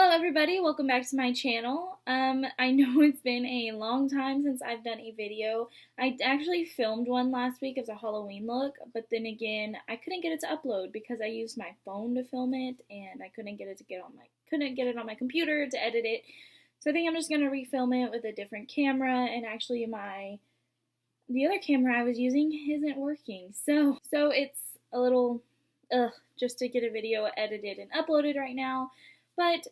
Hello everybody, welcome back to my channel. I know it's been a long time since I've done a video. I actually filmed one last week as a Halloween look, but then again, I couldn't get it to upload because I used my phone to film it and I couldn't get it on my computer to edit it. So I think I'm just gonna refilm it with a different camera, and actually the other camera I was using isn't working. So it's a little just to get a video edited and uploaded right now. But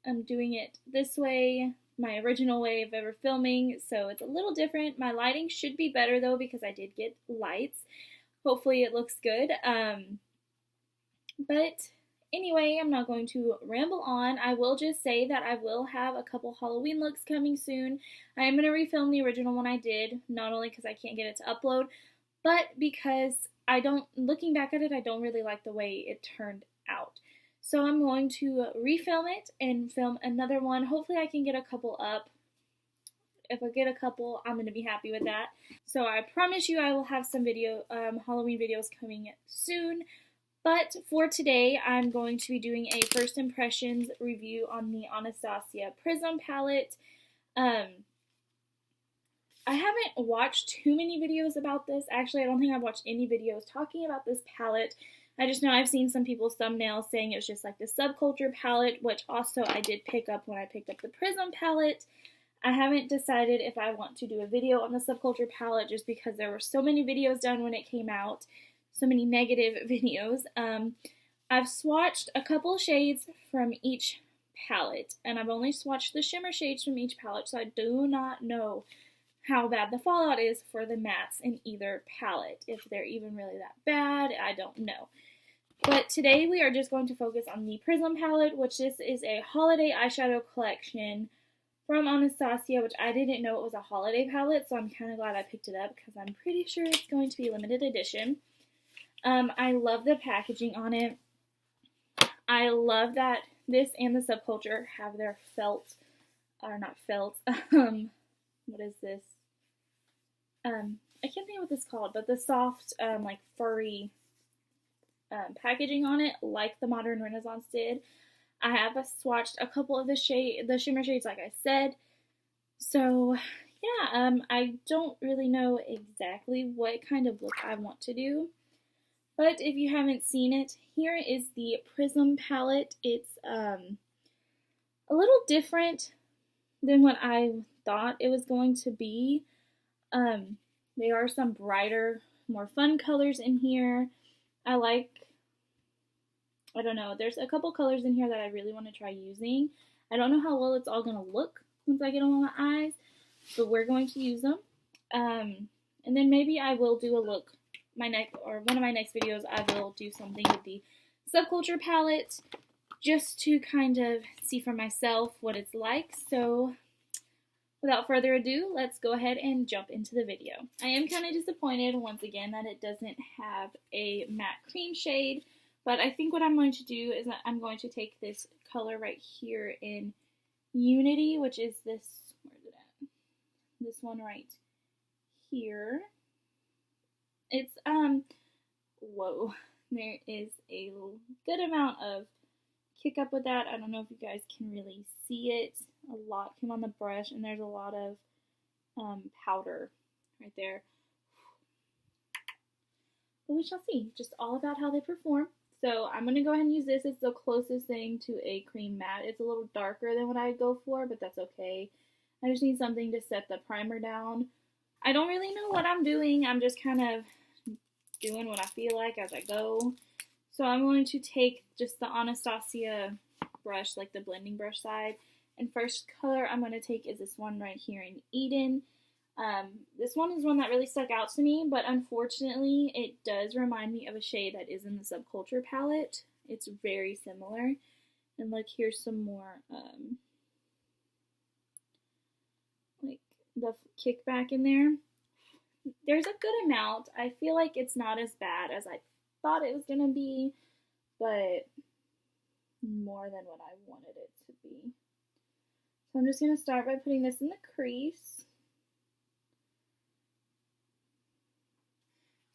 I'm doing it this way, my original way of ever filming, so it's a little different. My lighting should be better though because I did get lights. Hopefully it looks good. But anyway, I'm not going to ramble on. I will just say that I will have a couple Halloween looks coming soon. I am going to refilm the original one I did, not only because I can't get it to upload, but because looking back at it, I don't really like the way it turned out. So I'm going to refilm it and film another one. Hopefully I can get a couple up. If I get a couple, I'm going to be happy with that. So I promise you I will have some Halloween videos coming soon. But for today, I'm going to be doing a first impressions review on the Anastasia Prism palette. I haven't watched too many videos about this. Actually, I don't think I've watched any videos talking about this palette. I just know I've seen some people's thumbnails saying it was just like the Subculture palette, which also I did pick up when I picked up the Prism palette. I haven't decided if I want to do a video on the Subculture palette just because there were so many videos done when it came out, so many negative videos. I've swatched a couple shades from each palette, and I've only swatched the shimmer shades from each palette, so I do not know how bad the fallout is for the mattes in either palette. If they're even really that bad, I don't know. But today we are just going to focus on the Prism palette, which this is a holiday eyeshadow collection from Anastasia, which I didn't know it was a holiday palette, so I'm kind of glad I picked it up because I'm pretty sure it's going to be limited edition. I love the packaging on it. I love that this and the Subculture have their what is this? I can't think of what this is called, but the soft, like furry packaging on it, like the Modern Renaissance did. I have swatched a couple of the shimmer shades, like I said. So yeah, I don't really know exactly what kind of look I want to do. But if you haven't seen it, here is the Prism palette. It's a little different than what I thought it was going to be. There are some brighter, more fun colors in here. I don't know, there's a couple colors in here that I really want to try using. I don't know how well it's all going to look once I get them on my eyes, but we're going to use them. And then maybe I will do one of my next videos, I will do something with the Subculture palette just to kind of see for myself what it's like. So without further ado, let's go ahead and jump into the video. I am kind of disappointed once again that it doesn't have a matte cream shade, but I think what I'm going to do is that I'm going to take this color right here in Unity, which is this, where is it at? This one right here. It's, whoa, there is a good amount of kick up with that. I don't know if you guys can really see it. A lot came on the brush, and there's a lot of powder right there. But we shall see. Just all about how they perform. So I'm going to go ahead and use this. It's the closest thing to a cream matte. It's a little darker than what I go for, but that's okay. I just need something to set the primer down. I don't really know what I'm doing. I'm just kind of doing what I feel like as I go. So I'm going to take just the Anastasia brush, like the blending brush side. And first color I'm going to take is this one right here in Eden. This one is one that really stuck out to me, but unfortunately it does remind me of a shade that is in the Subculture palette. It's very similar. And look, here's some more, like the kickback in there. There's a good amount. I feel like it's not as bad as I thought it was going to be, but more than what I wanted it to be. So I'm just going to start by putting this in the crease.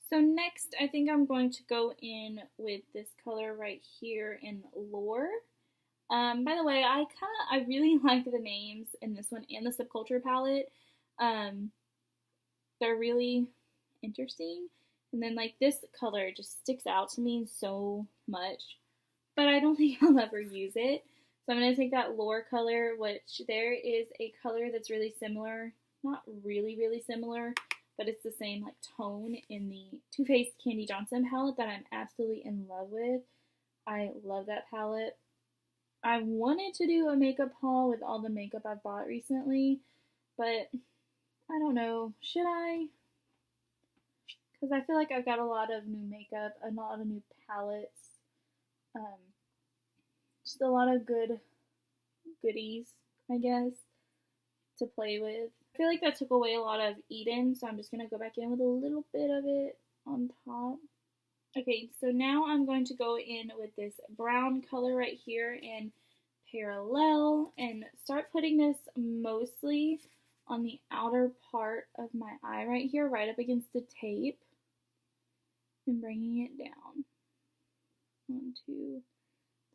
So next, I think I'm going to go in with this color right here in Lore. By the way, I really like the names in this one and the Subculture palette. Um, they're really interesting. And then like this color just sticks out to me so much, but I don't think I'll ever use it. So I'm going to take that Lore color, which there is a color that's really similar. Not really, really similar, but it's the same like tone in the Too Faced Kandee Johnson palette that I'm absolutely in love with. I love that palette. I wanted to do a makeup haul with all the makeup I've bought recently, but I don't know. Should I? Because I feel like I've got a lot of new makeup, a lot of new palettes, just a lot of goodies, I guess, to play with. I feel like that took away a lot of Eden, so I'm just going to go back in with a little bit of it on top. Okay, so now I'm going to go in with this brown color right here in Parallel and start putting this mostly on the outer part of my eye right here, right up against the tape, and bringing it down onto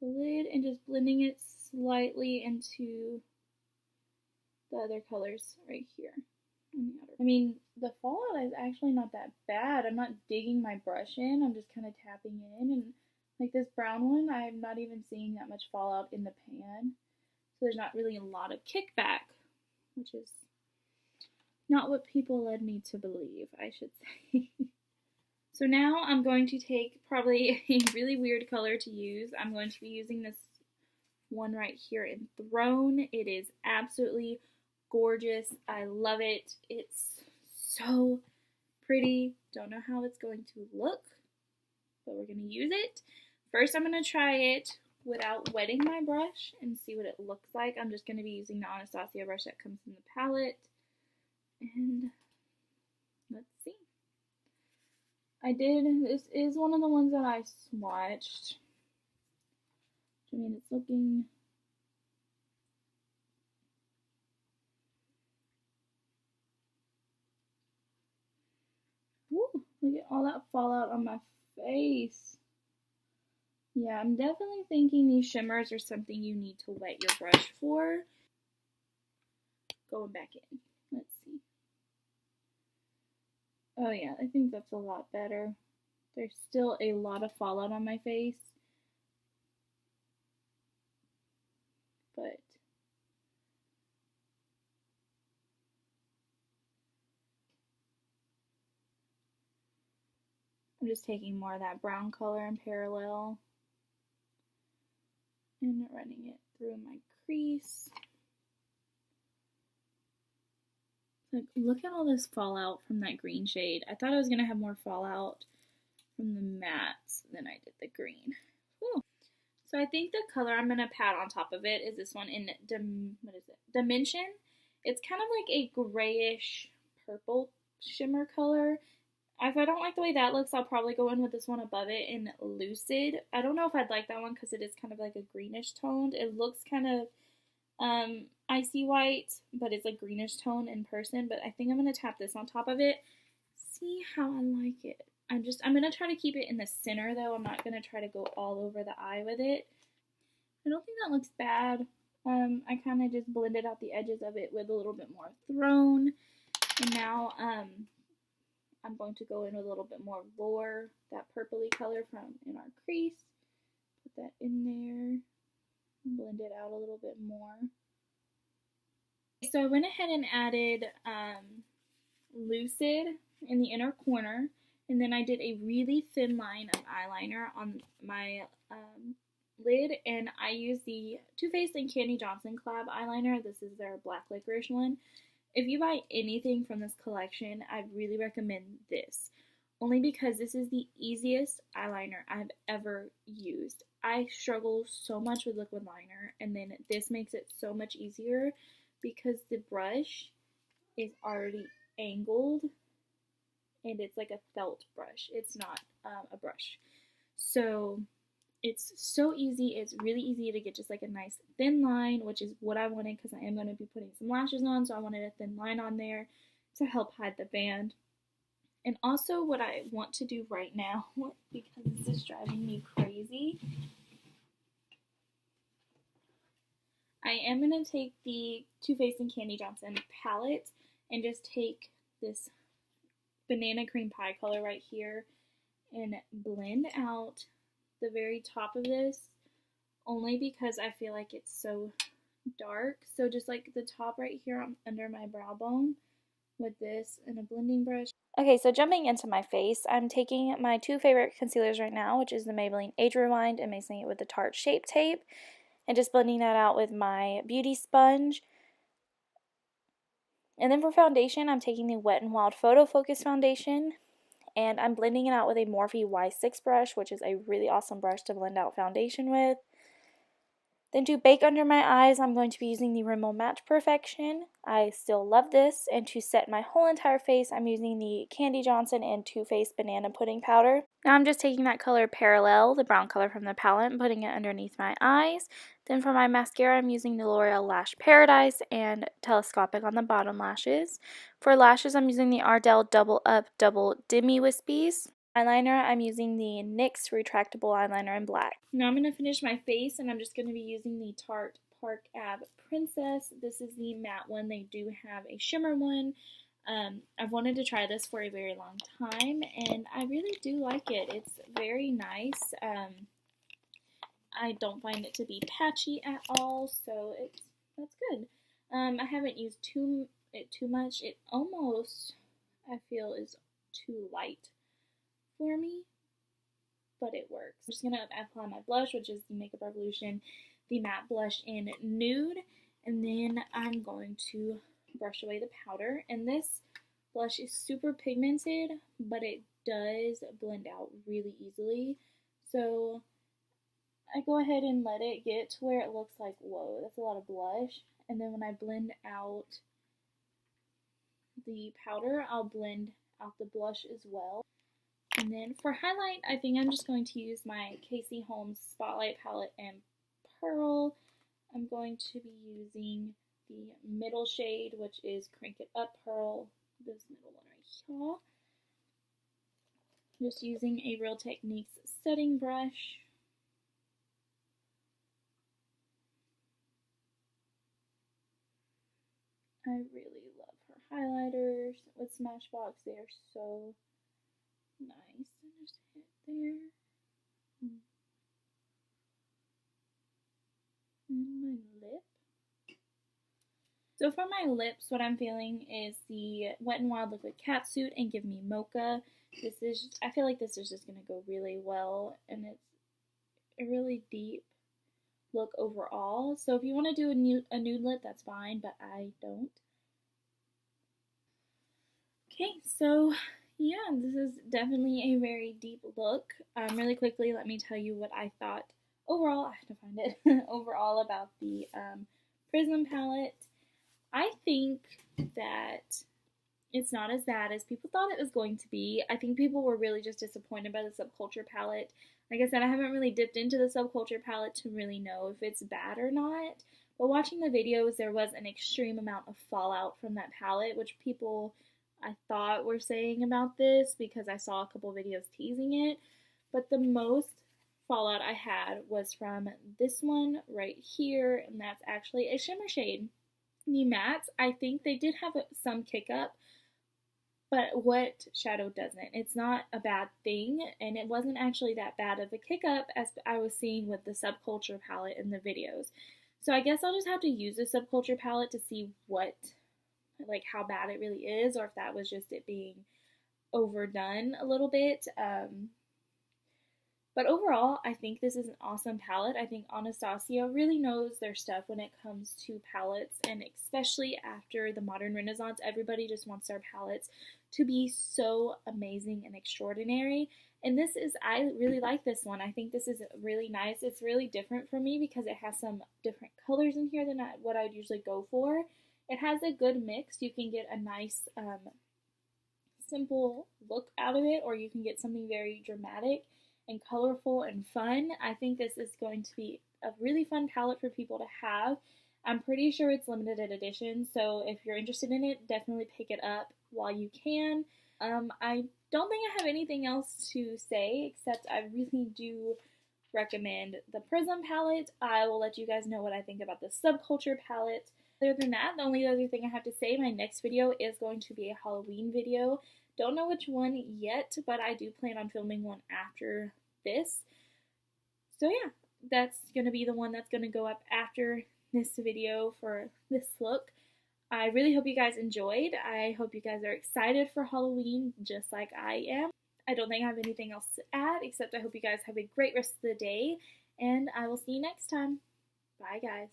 the lid and just blending it slightly into the other colors right here. I mean, the fallout is actually not that bad. I'm not digging my brush in. I'm just kind of tapping in. And like this brown one, I'm not even seeing that much fallout in the pan. So there's not really a lot of kickback, which is not what people led me to believe, I should say. So now I'm going to take probably a really weird color to use. I'm going to be using this one right here in Throne. It is absolutely gorgeous. I love it. It's so pretty. Don't know how it's going to look, but we're going to use it. First, I'm going to try it without wetting my brush and see what it looks like. I'm just going to be using the Anastasia brush that comes in the palette. And let's see. This is one of the ones that I swatched. I mean, it's looking... Woo, look at all that fallout on my face. Yeah, I'm definitely thinking these shimmers are something you need to wet your brush for. Going back in. Let's see. Oh yeah, I think that's a lot better. There's still a lot of fallout on my face. But I'm just taking more of that brown color in Parallel and running it through my crease. Like, look at all this fallout from that green shade. I thought I was going to have more fallout from the mattes than I did the green. Whew. So I think the color I'm going to pat on top of it is this one in Dimension. It's kind of like a grayish purple shimmer color. If I don't like the way that looks, I'll probably go in with this one above it in Lucid. I don't know if I'd like that one because it is kind of like a greenish toned. It looks kind of icy white, but it's a greenish tone in person. But I think I'm going to tap this on top of it. See how I like it. I'm going to try to keep it in the center though. I'm not going to try to go all over the eye with it. I don't think that looks bad. I kind of just blended out the edges of it with a little bit more Throne. And now I'm going to go in with a little bit more Lore, that purpley color from in our crease. Put that in there. Blend it out a little bit more. So I went ahead and added Lucid in the inner corner, and then I did a really thin line of eyeliner on my lid, and I used the Too Faced and Kandee Johnson collab eyeliner. This is their black licorice one. If you buy anything from this collection, I'd really recommend this. Only because this is the easiest eyeliner I've ever used. I struggle so much with liquid liner, and then this makes it so much easier because the brush is already angled, and it's like a felt brush. It's not a brush. So it's so easy. It's really easy to get just like a nice thin line, which is what I wanted because I am going to be putting some lashes on, so I wanted a thin line on there to help hide the band. And also what I want to do right now, because this is driving me crazy, I am going to take the Too Faced and Kandee Johnson palette and just take this banana cream pie color right here and blend out the very top of this, only because I feel like it's so dark. So just like the top right here under my brow bone with this and a blending brush. Okay, so jumping into my face, I'm taking my two favorite concealers right now, which is the Maybelline Age Rewind and mixing it with the Tarte Shape Tape, and just blending that out with my beauty sponge. And then for foundation, I'm taking the Wet n Wild Photo Focus Foundation, and I'm blending it out with a Morphe Y6 brush, which is a really awesome brush to blend out foundation with. Then to bake under my eyes, I'm going to be using the Rimmel Match Perfection. I still love this. And to set my whole entire face, I'm using the Kandee Johnson and Too Faced Banana Pudding Powder. Now I'm just taking that color Parallel, the brown color from the palette, and putting it underneath my eyes. Then for my mascara, I'm using the Lorea'l Lash Paradise and Telescopic on the bottom lashes. For lashes, I'm using the Ardell Double Up Double Demi Wispies. Eyeliner, I'm using the NYX Retractable Eyeliner in black. Now I'm going to finish my face, and I'm just going to be using the Tarte Park Ave Princess. This is the matte one. They do have a shimmer one. I've wanted to try this for a very long time, and I really do like it. It's very nice. I don't find it to be patchy at all, so that's good. I haven't used too much. It almost, I feel, is too light for me, but it works. I'm just going to apply my blush, which is the Makeup Revolution, the matte blush in Nude, and then I'm going to brush away the powder. And this blush is super pigmented, but it does blend out really easily. So I go ahead and let it get to where it looks like, whoa, that's a lot of blush. And then when I blend out the powder, I'll blend out the blush as well. And then for highlight, I think I'm just going to use my Holmes Spotlight Palette and Pearl. I'm going to be using the middle shade, which is Crank It Up Pearl, this middle one right here. Just using a Real Techniques setting brush. I really love her highlighters with Smashbox. They are so nice. And just hit there. And my lip. So for my lips, what I'm feeling is the Wet n Wild Liquid Catsuit and Give Me Mocha. I feel like this is just going to go really well, and it's a really deep look overall. So if you want to do a nude lip, that's fine, but I don't. Okay, so yeah, this is definitely a very deep look. Really quickly, let me tell you what I thought overall. I have to find it. Overall about the Prism palette. I think that it's not as bad as people thought it was going to be. I think people were really just disappointed by the Subculture palette. Like I said, I haven't really dipped into the Subculture palette to really know if it's bad or not. But watching the videos, there was an extreme amount of fallout from that palette, which people, I thought, were saying about this because I saw a couple videos teasing it. But the most fallout I had was from this one right here, and that's actually a shimmer shade. The mattes, I think they did have some kick up, but what shadow doesn't? It's not a bad thing, and it wasn't actually that bad of a kick up as I was seeing with the Subculture palette in the videos. So I guess I'll just have to use the Subculture palette to see how bad it really is, or if that was just it being overdone a little bit. But overall, I think this is an awesome palette. I think Anastasia really knows their stuff when it comes to palettes, and especially after the modern renaissance, everybody just wants their palettes to be so amazing and extraordinary. And I really like this one. I think this is really nice. It's really different for me because it has some different colors in here than what I'd usually go for. It has a good mix. You can get a nice, simple look out of it, or you can get something very dramatic and colorful and fun. I think this is going to be a really fun palette for people to have. I'm pretty sure it's limited edition, so if you're interested in it, definitely pick it up while you can. I don't think I have anything else to say, except I really do recommend the Prism palette. I will let you guys know what I think about the Subculture palette. Other than that, the only other thing I have to say, my next video is going to be a Halloween video. Don't know which one yet, but I do plan on filming one after this. So yeah, that's going to be the one that's going to go up after this video for this look. I really hope you guys enjoyed. I hope you guys are excited for Halloween just like I am. I don't think I have anything else to add, except I hope you guys have a great rest of the day, and I will see you next time. Bye, guys.